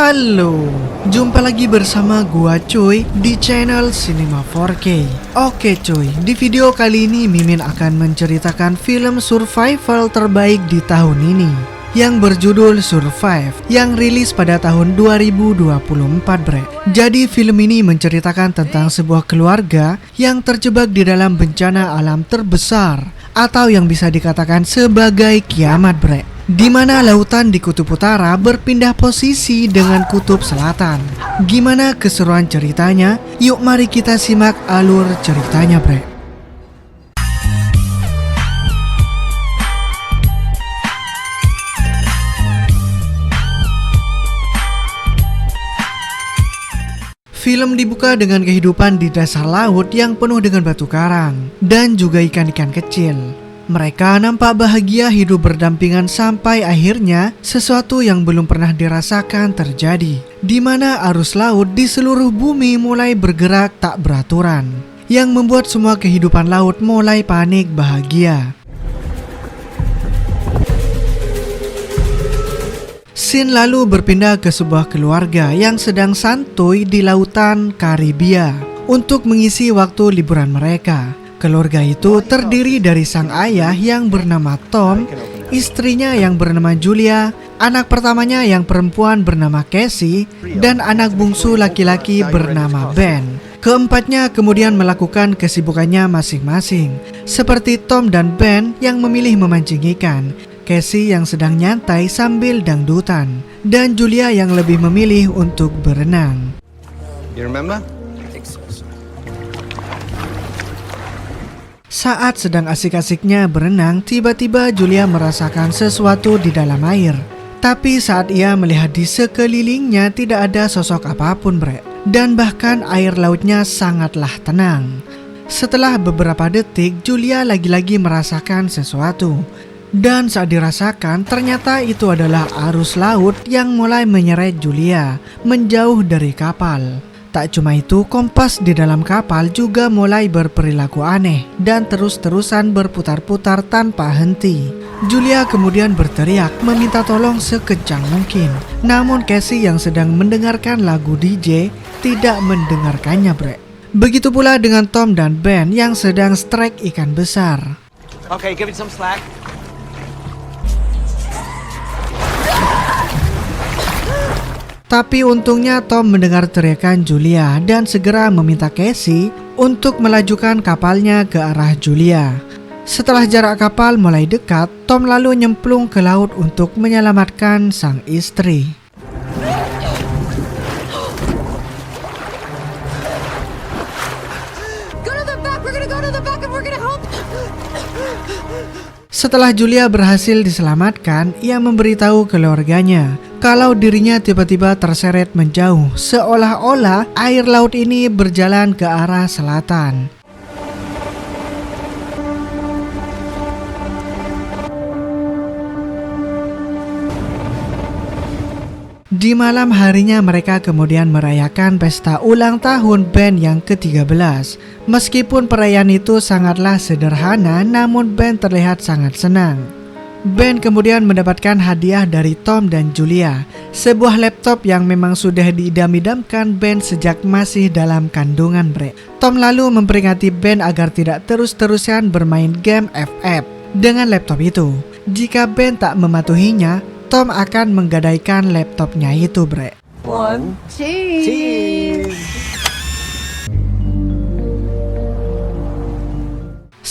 Halo, jumpa lagi bersama gua cuy di channel Cinema 4K. Oke cuy, di video kali ini Mimin akan menceritakan film survival terbaik di tahun ini yang berjudul Survive yang rilis pada tahun 2024 bre. Jadi film ini menceritakan tentang sebuah keluarga yang terjebak di dalam bencana alam terbesar atau yang bisa dikatakan sebagai kiamat bre, di mana lautan di kutub utara berpindah posisi dengan kutub selatan. Gimana keseruan ceritanya? Yuk mari kita simak alur ceritanya bre. Film dibuka dengan kehidupan di dasar laut yang penuh dengan batu karang dan juga ikan-ikan kecil. Mereka nampak bahagia hidup berdampingan sampai akhirnya sesuatu yang belum pernah dirasakan terjadi, di mana arus laut di seluruh bumi mulai bergerak tak beraturan, yang membuat semua kehidupan laut mulai panik bahagia. Scene lalu berpindah ke sebuah keluarga yang sedang santuy di lautan Karibia untuk mengisi waktu liburan mereka. Keluarga itu terdiri dari sang ayah yang bernama Tom, istrinya yang bernama Julia, anak pertamanya yang perempuan bernama Casey, dan anak bungsu laki-laki bernama Ben. Keempatnya kemudian melakukan kesibukannya masing-masing, seperti Tom dan Ben yang memilih memancing ikan, Casey yang sedang nyantai sambil dangdutan, dan Julia yang lebih memilih untuk berenang. You remember? Saat sedang asik-asiknya berenang, tiba-tiba Julia merasakan sesuatu di dalam air. Tapi saat ia melihat di sekelilingnya tidak ada sosok apapun bre, dan bahkan air lautnya sangatlah tenang. Setelah beberapa detik, Julia lagi-lagi merasakan sesuatu. Dan saat dirasakan, ternyata itu adalah arus laut yang mulai menyeret Julia menjauh dari kapal. Tak cuma itu, kompas di dalam kapal juga mulai berperilaku aneh dan terus-terusan berputar-putar tanpa henti. Julia kemudian berteriak meminta tolong sekencang mungkin. Namun Casey yang sedang mendengarkan lagu DJ tidak mendengarkannya bre. Begitu pula dengan Tom dan Ben yang sedang strike ikan besar. Okay, give it some slack. Tapi untungnya Tom mendengar teriakan Julia dan segera meminta Casey untuk melajukan kapalnya ke arah Julia. Setelah jarak kapal mulai dekat, Tom lalu nyemplung ke laut untuk menyelamatkan sang istri. Setelah Julia berhasil diselamatkan, ia memberitahu keluarganya kalau dirinya tiba-tiba terseret menjauh, seolah-olah air laut ini berjalan ke arah selatan. Di malam harinya mereka kemudian merayakan pesta ulang tahun band yang ke-13. Meskipun perayaan itu sangatlah sederhana, namun Ben terlihat sangat senang. Ben kemudian mendapatkan hadiah dari Tom dan Julia, sebuah laptop yang memang sudah diidam-idamkan Ben sejak masih dalam kandungan bre. Tom lalu memperingati Ben agar tidak terus-terusan bermain game FF dengan laptop itu. Jika Ben tak mematuhinya, Tom akan menggadaikan laptopnya itu bre. One, cheese.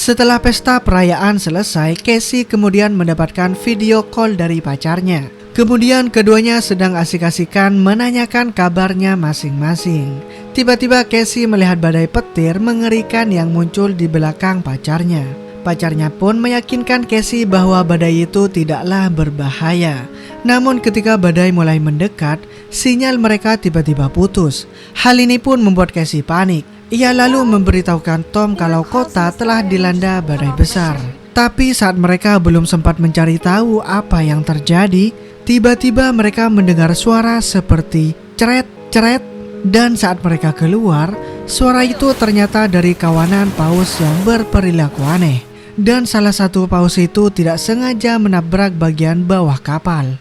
Setelah pesta perayaan selesai, Casey kemudian mendapatkan video call dari pacarnya. Kemudian keduanya sedang asik-asikan menanyakan kabarnya masing-masing. Tiba-tiba Casey melihat badai petir mengerikan yang muncul di belakang pacarnya. Pacarnya pun meyakinkan Casey bahwa badai itu tidaklah berbahaya. Namun ketika badai mulai mendekat, sinyal mereka tiba-tiba putus. Hal ini pun membuat Casey panik. Ia lalu memberitahukan Tom kalau kota telah dilanda badai besar. Tapi saat mereka belum sempat mencari tahu apa yang terjadi, tiba-tiba mereka mendengar suara seperti ceret-ceret. Dan saat mereka keluar, suara itu ternyata dari kawanan paus yang berperilaku aneh. Dan salah satu paus itu tidak sengaja menabrak bagian bawah kapal.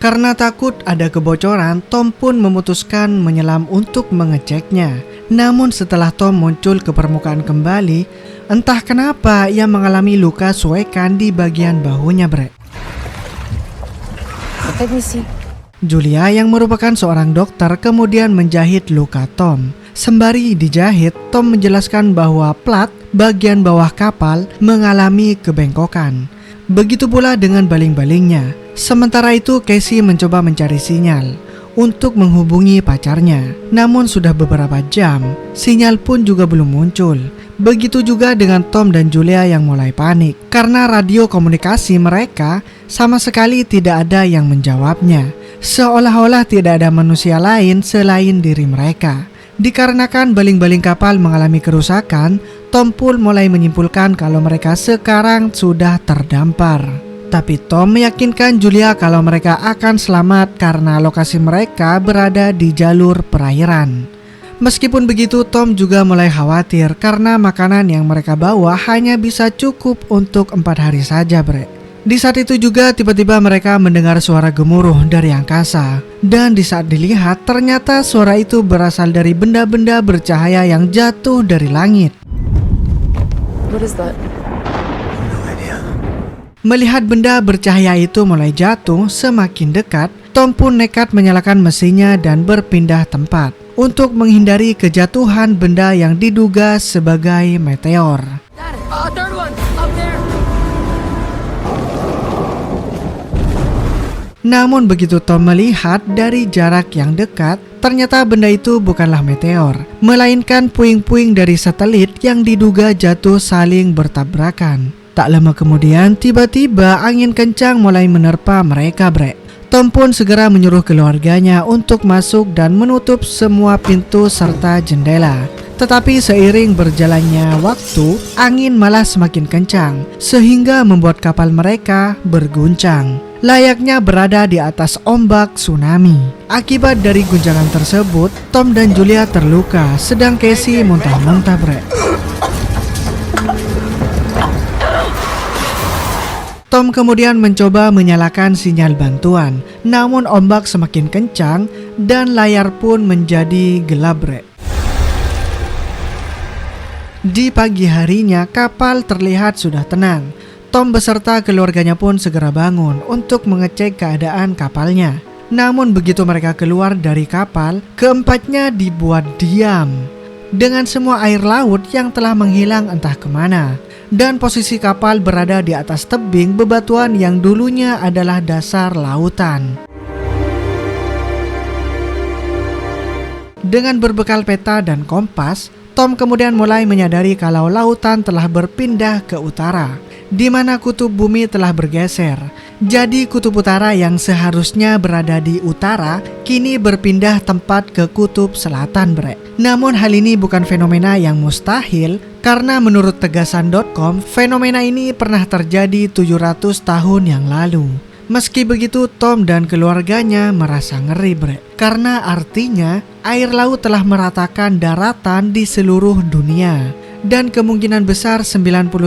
Karena takut ada kebocoran, Tom pun memutuskan menyelam untuk mengeceknya. Namun setelah Tom muncul ke permukaan kembali, entah kenapa ia mengalami luka suekan di bagian bahunya, bre. Let me see. Julia yang merupakan seorang dokter kemudian menjahit luka Tom. Sembari dijahit, Tom menjelaskan bahwa plat bagian bawah kapal mengalami kebengkokan. Begitu pula dengan baling-balingnya. Sementara itu Casey mencoba mencari sinyal untuk menghubungi pacarnya. Namun sudah beberapa jam, sinyal pun juga belum muncul. Begitu juga dengan Tom dan Julia yang mulai panik karena radio komunikasi mereka sama sekali tidak ada yang menjawabnya. Seolah-olah tidak ada manusia lain selain diri mereka. Dikarenakan baling-baling kapal mengalami kerusakan, Tom pun mulai menyimpulkan kalau mereka sekarang sudah terdampar. Tapi Tom meyakinkan Julia kalau mereka akan selamat karena lokasi mereka berada di jalur perairan. Meskipun begitu, Tom juga mulai khawatir karena makanan yang mereka bawa hanya bisa cukup untuk 4 hari saja, bre. Di saat itu juga tiba-tiba mereka mendengar suara gemuruh dari angkasa. Dan di saat dilihat, ternyata suara itu berasal dari benda-benda bercahaya yang jatuh dari langit. What is that? Melihat benda bercahaya itu mulai jatuh semakin dekat, Tom pun nekat menyalakan mesinnya dan berpindah tempat untuk menghindari kejatuhan benda yang diduga sebagai meteor. Third one, up there. Namun begitu Tom melihat dari jarak yang dekat, ternyata benda itu bukanlah meteor, melainkan puing-puing dari satelit yang diduga jatuh saling bertabrakan. Tak lama kemudian, tiba-tiba angin kencang mulai menerpa mereka, bre. Tom pun segera menyuruh keluarganya untuk masuk dan menutup semua pintu serta jendela. Tetapi seiring berjalannya waktu, angin malah semakin kencang, sehingga membuat kapal mereka berguncang. Layaknya berada di atas ombak tsunami. Akibat dari guncangan tersebut, Tom dan Julia terluka, sedang Casey muntah-muntah, bre. Tom kemudian mencoba menyalakan sinyal bantuan, namun ombak semakin kencang dan layar pun menjadi gelap, bre. Di pagi harinya, kapal terlihat sudah tenang. Tom beserta keluarganya pun segera bangun untuk mengecek keadaan kapalnya. Namun begitu mereka keluar dari kapal, keempatnya dibuat diam dengan semua air laut yang telah menghilang entah kemana. Dan posisi kapal berada di atas tebing bebatuan yang dulunya adalah dasar lautan. Dengan berbekal peta dan kompas, Tom kemudian mulai menyadari kalau lautan telah berpindah ke utara, di mana kutub bumi telah bergeser. Jadi kutub utara yang seharusnya berada di utara kini berpindah tempat ke kutub selatan, bre. Namun hal ini bukan fenomena yang mustahil, karena menurut tegasan.com, fenomena ini pernah terjadi 700 tahun yang lalu. Meski begitu, Tom dan keluarganya merasa ngeri, bre. Karena artinya air laut telah meratakan daratan di seluruh dunia. Dan kemungkinan besar 99%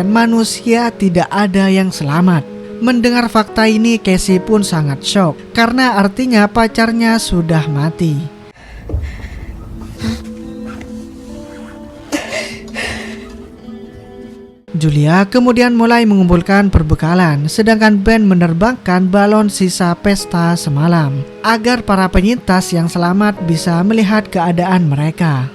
manusia tidak ada yang selamat. Mendengar fakta ini, Casey pun sangat shock karena artinya pacarnya sudah mati. Julia kemudian mulai mengumpulkan perbekalan, sedangkan Ben menerbangkan balon sisa pesta semalam agar para penyintas yang selamat bisa melihat keadaan mereka.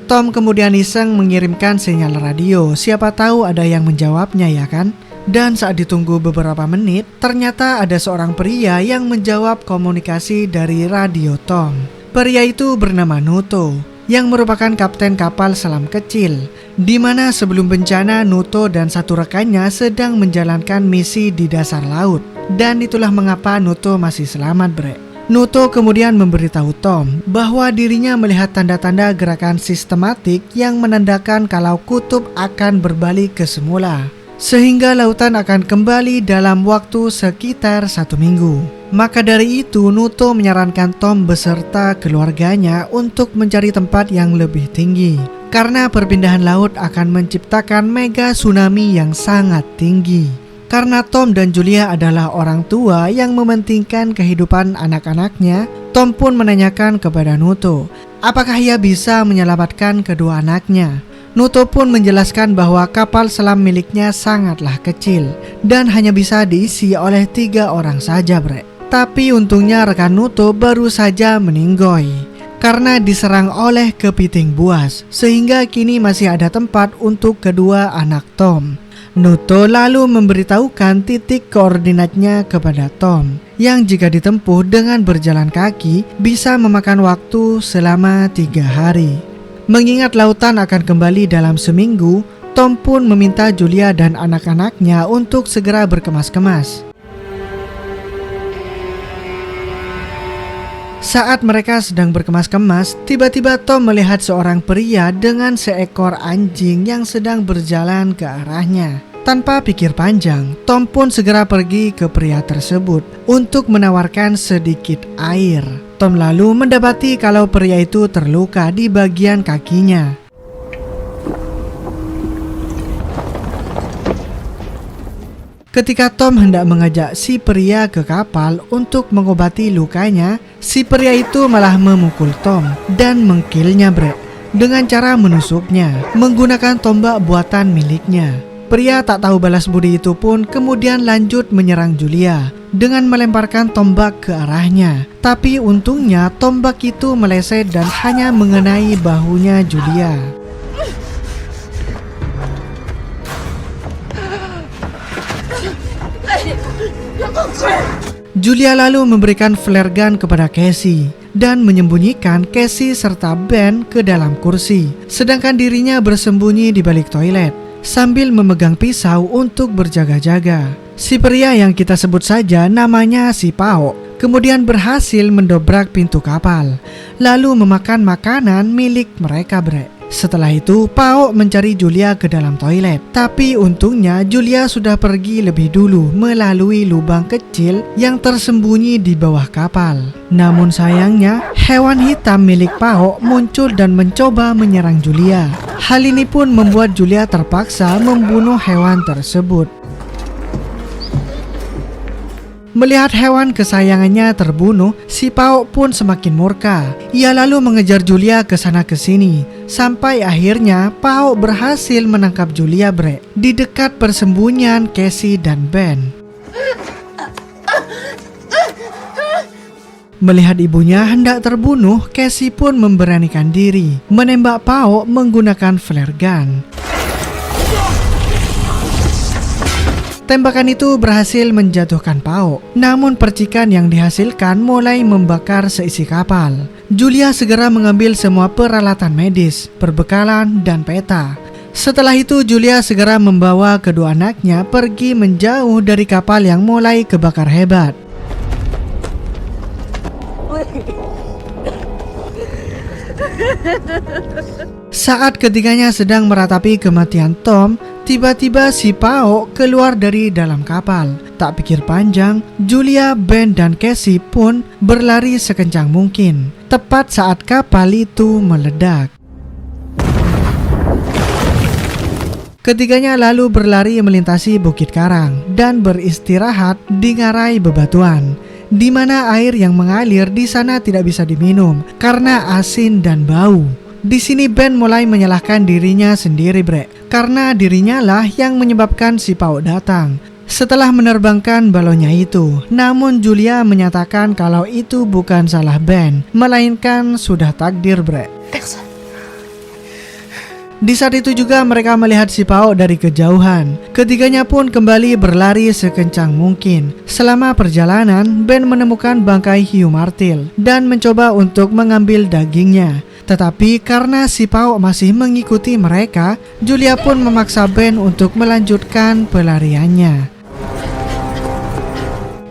Tom kemudian iseng mengirimkan sinyal radio, siapa tahu ada yang menjawabnya, ya kan? Dan saat ditunggu beberapa menit, ternyata ada seorang pria yang menjawab komunikasi dari radio Tom. Pria itu bernama Nuto, yang merupakan kapten kapal selam kecil, di mana sebelum bencana Nuto dan satu rekannya sedang menjalankan misi di dasar laut. Dan itulah mengapa Nuto masih selamat, bre. Nuto kemudian memberitahu Tom bahwa dirinya melihat tanda-tanda gerakan sistematik yang menandakan kalau kutub akan berbalik ke semula, sehingga lautan akan kembali dalam waktu sekitar 1 minggu. Maka dari itu Nuto menyarankan Tom beserta keluarganya untuk mencari tempat yang lebih tinggi, karena perpindahan laut akan menciptakan mega tsunami yang sangat tinggi. Karena Tom dan Julia adalah orang tua yang mementingkan kehidupan anak-anaknya, Tom pun menanyakan kepada Nuto, apakah ia bisa menyelamatkan kedua anaknya. Nuto pun menjelaskan bahwa kapal selam miliknya sangatlah kecil dan hanya bisa diisi oleh 3 orang saja, bre. Tapi untungnya rekan Nuto baru saja meninggoy karena diserang oleh kepiting buas, sehingga kini masih ada tempat untuk kedua anak Tom. Nuto lalu memberitahukan titik koordinatnya kepada Tom, yang jika ditempuh dengan berjalan kaki bisa memakan waktu selama 3 hari. Mengingat lautan akan kembali dalam seminggu, Tom pun meminta Julia dan anak-anaknya untuk segera berkemas-kemas. Saat mereka sedang berkemas-kemas, tiba-tiba Tom melihat seorang pria dengan seekor anjing yang sedang berjalan ke arahnya. Tanpa pikir panjang, Tom pun segera pergi ke pria tersebut untuk menawarkan sedikit air. Tom lalu mendapati kalau pria itu terluka di bagian kakinya. Ketika Tom hendak mengajak si pria ke kapal untuk mengobati lukanya, si pria itu malah memukul Tom dan mengkilnya, bre, dengan cara menusuknya menggunakan tombak buatan miliknya. Pria tak tahu balas budi itu pun kemudian lanjut menyerang Julia dengan melemparkan tombak ke arahnya. Tapi untungnya tombak itu meleset dan hanya mengenai bahunya Julia. Julia lalu memberikan flare gun kepada Casey dan menyembunyikan Casey serta Ben ke dalam kursi, sedangkan dirinya bersembunyi di balik toilet sambil memegang pisau untuk berjaga-jaga. Si pria yang kita sebut saja namanya si Pao kemudian berhasil mendobrak pintu kapal lalu memakan makanan milik mereka, bre. Setelah itu Pao mencari Julia ke dalam toilet, tapi untungnya Julia sudah pergi lebih dulu melalui lubang kecil yang tersembunyi di bawah kapal. Namun sayangnya hewan hitam milik Pao muncul dan mencoba menyerang Julia. Hal ini pun membuat Julia terpaksa membunuh hewan tersebut. Melihat hewan kesayangannya terbunuh, si Pao pun semakin murka. Ia lalu mengejar Julia ke sana ke sini, sampai akhirnya Pao berhasil menangkap Julia, bre, di dekat persembunyian Casey dan Ben. Melihat ibunya hendak terbunuh, Casey pun memberanikan diri menembak Pao menggunakan flare gun. Tembakan itu berhasil menjatuhkan Pao, namun percikan yang dihasilkan mulai membakar seisi kapal. Julia segera mengambil semua peralatan medis, perbekalan, dan peta. Setelah itu Julia segera membawa kedua anaknya pergi menjauh dari kapal yang mulai kebakar hebat. Saat ketiganya sedang meratapi kematian Tom, tiba-tiba si Pao keluar dari dalam kapal. Tak pikir panjang, Julia, Ben, dan Casey pun berlari sekencang mungkin, tepat saat kapal itu meledak. Ketiganya lalu berlari melintasi bukit karang dan beristirahat di ngarai bebatuan, di mana air yang mengalir di sana tidak bisa diminum karena asin dan bau. Di sini Ben mulai menyalahkan dirinya sendiri, bre, karena dirinya lah yang menyebabkan si Pao datang setelah menerbangkan balonnya itu. Namun Julia menyatakan kalau itu bukan salah Ben, melainkan sudah takdir, bre. Di saat itu juga mereka melihat si Pao dari kejauhan. Ketiganya pun kembali berlari sekencang mungkin. Selama perjalanan, Ben menemukan bangkai hiu martil dan mencoba untuk mengambil dagingnya. Tetapi karena si Pao masih mengikuti mereka, Julia pun memaksa Ben untuk melanjutkan pelariannya.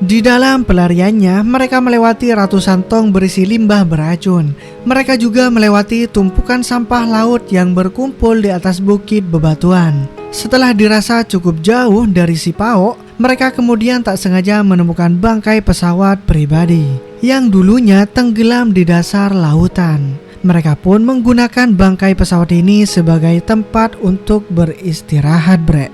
Di dalam pelariannya, mereka melewati ratusan tong berisi limbah beracun. Mereka juga melewati tumpukan sampah laut yang berkumpul di atas bukit bebatuan. Setelah dirasa cukup jauh dari si Pao, mereka kemudian tak sengaja menemukan bangkai pesawat pribadi yang dulunya tenggelam di dasar lautan. Mereka pun menggunakan bangkai pesawat ini sebagai tempat untuk beristirahat, bre.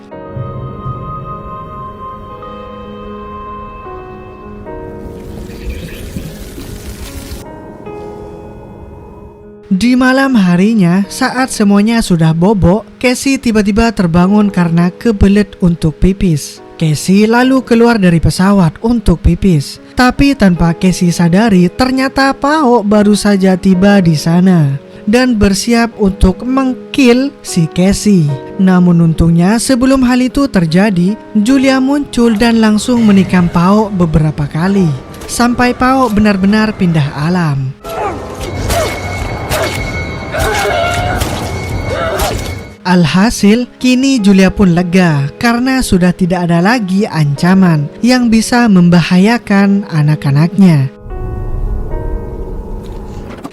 Di malam harinya, saat semuanya sudah bobok, Casey tiba-tiba terbangun karena kebelet untuk pipis. Casey lalu keluar dari pesawat untuk pipis. Tapi tanpa Casey sadari, ternyata Pao baru saja tiba di sana dan bersiap untuk mengkill si Casey. Namun untungnya sebelum hal itu terjadi, Julia muncul dan langsung menikam Pao beberapa kali sampai Pao benar-benar pindah alam. Alhasil, kini Julia pun lega karena sudah tidak ada lagi ancaman yang bisa membahayakan anak-anaknya.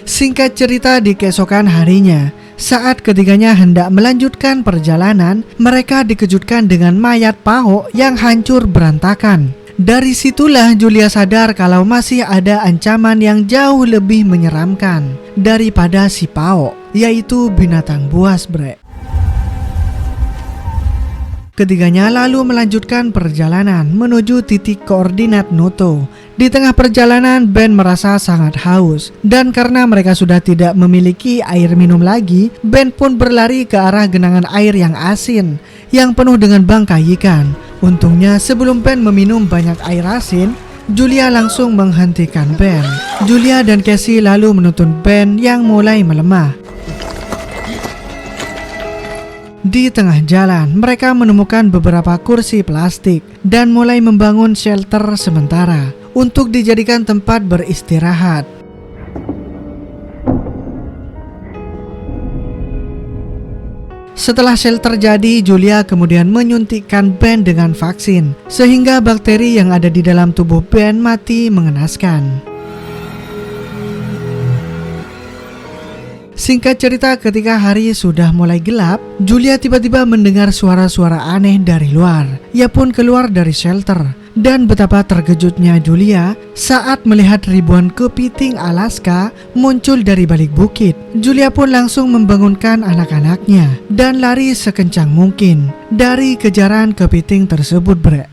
Singkat cerita, di keesokan harinya, saat ketiganya hendak melanjutkan perjalanan, mereka dikejutkan dengan mayat Pao yang hancur berantakan. Dari situlah Julia sadar kalau masih ada ancaman yang jauh lebih menyeramkan daripada si Pao, yaitu binatang buas, bre. Ketiganya lalu melanjutkan perjalanan menuju titik koordinat Noto. Di tengah perjalanan, Ben merasa sangat haus, dan karena mereka sudah tidak memiliki air minum lagi, Ben pun berlari ke arah genangan air yang asin yang penuh dengan bangkai ikan. Untungnya sebelum Ben meminum banyak air asin, Julia langsung menghentikan Ben. Julia dan Casey lalu menuntun Ben yang mulai melemah. Di tengah jalan, mereka menemukan beberapa kursi plastik dan mulai membangun shelter sementara untuk dijadikan tempat beristirahat. Setelah shelter jadi, Julia kemudian menyuntikkan Ben dengan vaksin sehingga bakteri yang ada di dalam tubuh Ben mati mengenaskan. Singkat cerita, ketika hari sudah mulai gelap, Julia tiba-tiba mendengar suara-suara aneh dari luar. Ia pun keluar dari shelter. Dan betapa terkejutnya Julia saat melihat ribuan kepiting Alaska muncul dari balik bukit. Julia pun langsung membangunkan anak-anaknya dan lari sekencang mungkin dari kejaran kepiting tersebut, bre.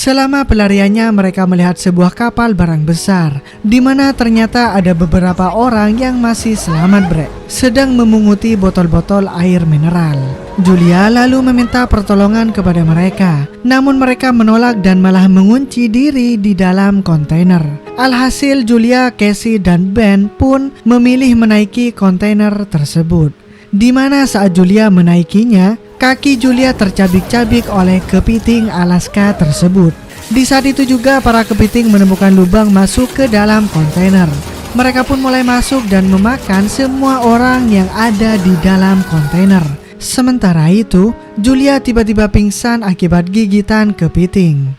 Selama pelariannya, mereka melihat sebuah kapal barang besar di mana ternyata ada beberapa orang yang masih selamat, bre, sedang memunguti botol-botol air mineral. Julia lalu meminta pertolongan kepada mereka, namun mereka menolak dan malah mengunci diri di dalam kontainer. Alhasil, Julia, Casey, dan Ben pun memilih menaiki kontainer tersebut, di mana saat Julia menaikinya, kaki Julia tercabik-cabik oleh kepiting Alaska tersebut. Di saat itu juga para kepiting menemukan lubang masuk ke dalam kontainer. Mereka pun mulai masuk dan memakan semua orang yang ada di dalam kontainer. Sementara itu, Julia tiba-tiba pingsan akibat gigitan kepiting.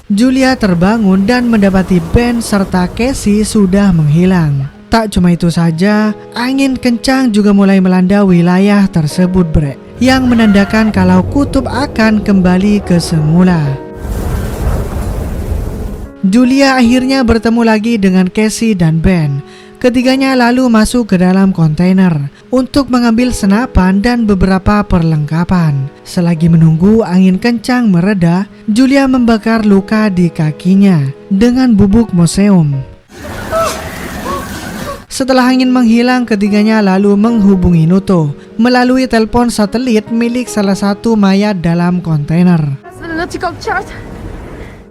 Julia terbangun dan mendapati Ben serta Casey sudah menghilang. Tak cuma itu saja, angin kencang juga mulai melanda wilayah tersebut, bre, yang menandakan kalau kutub akan kembali ke semula. Julia akhirnya bertemu lagi dengan Casey dan Ben. Ketiganya lalu masuk ke dalam kontainer untuk mengambil senapan dan beberapa perlengkapan. Selagi menunggu angin kencang mereda, Julia membakar luka di kakinya dengan bubuk museum. Setelah angin menghilang, ketiganya lalu menghubungi Noto melalui telepon satelit milik salah satu mayat dalam kontainer.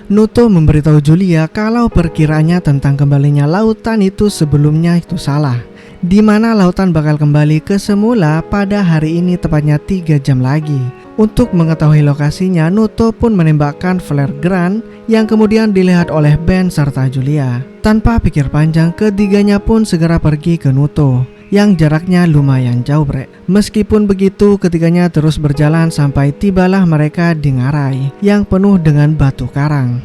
Noto memberitahu Julia kalau perkiraannya tentang kembalinya lautan itu sebelumnya itu salah, di mana lautan bakal kembali ke semula pada hari ini tepatnya 3 jam lagi. Untuk mengetahui lokasinya, Noto pun menembakkan flare gun yang kemudian dilihat oleh Ben serta Julia. Tanpa pikir panjang, ketiganya pun segera pergi ke Noto yang jaraknya lumayan jauh, bre. Meskipun begitu, ketiganya terus berjalan sampai tibalah mereka di ngarai yang penuh dengan batu karang.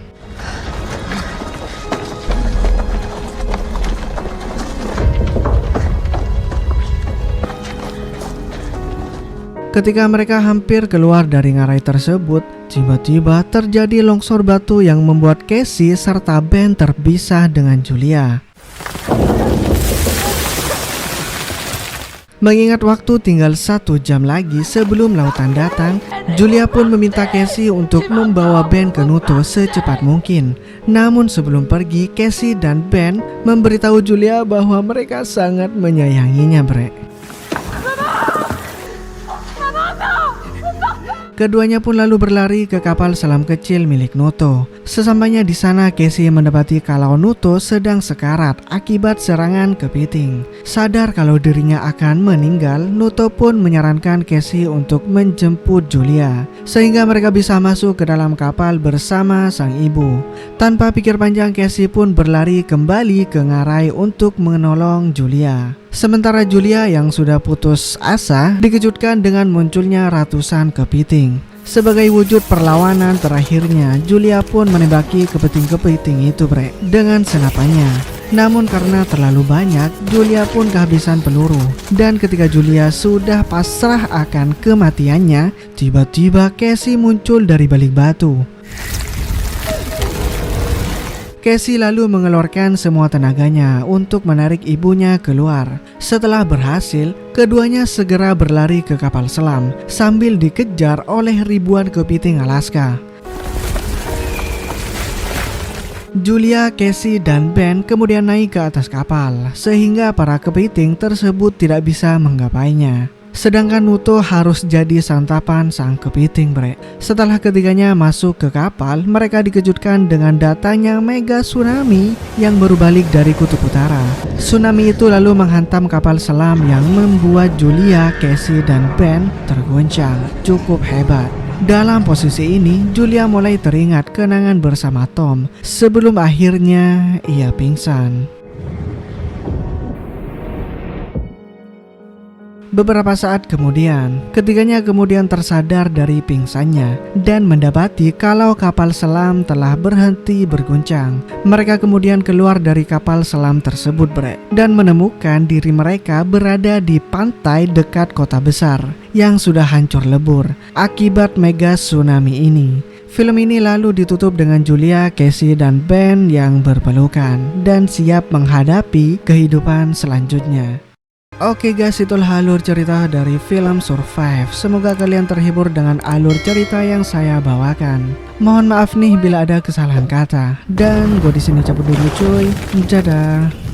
Ketika mereka hampir keluar dari ngarai tersebut, tiba-tiba terjadi longsor batu yang membuat Casey serta Ben terpisah dengan Julia. Mengingat waktu tinggal 1 jam lagi sebelum lautan datang, Julia pun meminta Casey untuk membawa Ben ke Nuto secepat mungkin. Namun sebelum pergi, Casey dan Ben memberitahu Julia bahwa mereka sangat menyayanginya, bre. Keduanya pun lalu berlari ke kapal selam kecil milik Nuto. Sesampainya di sana, Casey mendapati kalau Nuto sedang sekarat akibat serangan kepiting. Sadar kalau dirinya akan meninggal, Nuto pun menyarankan Casey untuk menjemput Julia, sehingga mereka bisa masuk ke dalam kapal bersama sang ibu. Tanpa pikir panjang, Casey pun berlari kembali ke ngarai untuk menolong Julia. Sementara Julia yang sudah putus asa dikejutkan dengan munculnya ratusan kepiting. Sebagai wujud perlawanan terakhirnya, Julia pun menembaki kepiting-kepiting itu, bre, dengan senapannya. Namun karena terlalu banyak, Julia pun kehabisan peluru. Dan ketika Julia sudah pasrah akan kematiannya, tiba-tiba Casey muncul dari balik batu. Casey lalu mengeluarkan semua tenaganya untuk menarik ibunya keluar. Setelah berhasil, keduanya segera berlari ke kapal selam sambil dikejar oleh ribuan kepiting Alaska. Julia, Casey, dan Ben kemudian naik ke atas kapal, sehingga para kepiting tersebut tidak bisa menggapainya. Sedangkan Nuto harus jadi santapan sang kepiting, bre. Setelah ketiganya masuk ke kapal, mereka dikejutkan dengan datangnya mega tsunami yang baru balik dari kutub utara. Tsunami itu lalu menghantam kapal selam yang membuat Julia, Casey, dan Ben terguncang. Cukup hebat. Dalam posisi ini, Julia mulai teringat kenangan bersama Tom sebelum akhirnya ia pingsan. Beberapa saat kemudian, ketiganya kemudian tersadar dari pingsannya dan mendapati kalau kapal selam telah berhenti berguncang. Mereka kemudian keluar dari kapal selam tersebut, bre, dan menemukan diri mereka berada di pantai dekat kota besar yang sudah hancur lebur akibat mega tsunami ini. Film ini lalu ditutup dengan Julia, Casey, dan Ben yang berpelukan dan siap menghadapi kehidupan selanjutnya. Oke guys, itulah alur cerita dari film Survive. Semoga kalian terhibur dengan alur cerita yang saya bawakan. Mohon maaf nih bila ada kesalahan kata. Dan gue di sini cabut dulu cuy. Dadah.